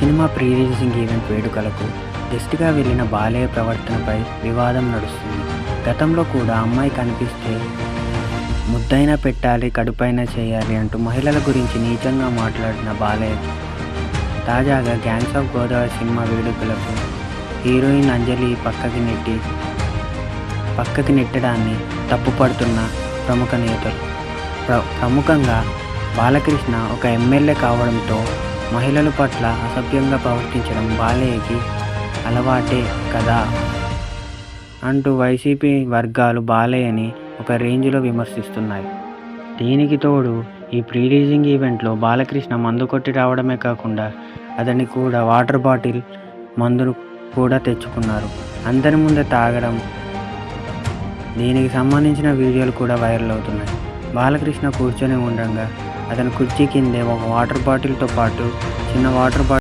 Cinema pre releasing event వేడుకలకు గెస్ట్‌గా వెళ్లిన బాలయ్య ప్రవర్తనపై వివాదం నడుస్తుంది. గతంలో కూడా అమ్మాయి కనిపిస్తే ముద్దైనా పెట్టాలి, కడుపైనా చేయాలి అంటూ మహిళల గురించి నీచంగా మాట్లాడిన బాలయ్య తాజాగా 'గ్యాంగ్స్ ఆఫ్ గోదావరి' సినిమా వేడుకలకు హీరోయిన్ అంజలి పక్కకి నెట్టడాన్ని తప్పుపడుతున్న ప్రముఖ నేతలు. ప్రముఖంగా బాలకృష్ణ ఒక ఎమ్మెల్యే కావడంతో మహిళల పట్ల అసభ్యంగా ప్రవర్తించడం బాలయ్యకి అలవాటే కదా అంటూ వైసీపీ వర్గాలు బాలయ్యని ఒక రేంజ్లో విమర్శిస్తున్నాయి. దీనికి తోడు ఈ ప్రీ రిలీజింగ్ ఈవెంట్లో బాలకృష్ణ మందు కొట్టి రావడమే కాకుండా అతనికి కూడా వాటర్ బాటిల్ మందును కూడా తెచ్చుకున్నారు. అందరి ముందే తాగడం. దీనికి సంబంధించిన వీడియోలు కూడా వైరల్ అవుతున్నాయి. బాలకృష్ణ కూర్చొని ఉండగా అతని కుర్చీ కిందే ఒక వాటర్ బాటిల్తో పాటు చిన్న వాటర్ బాటిల్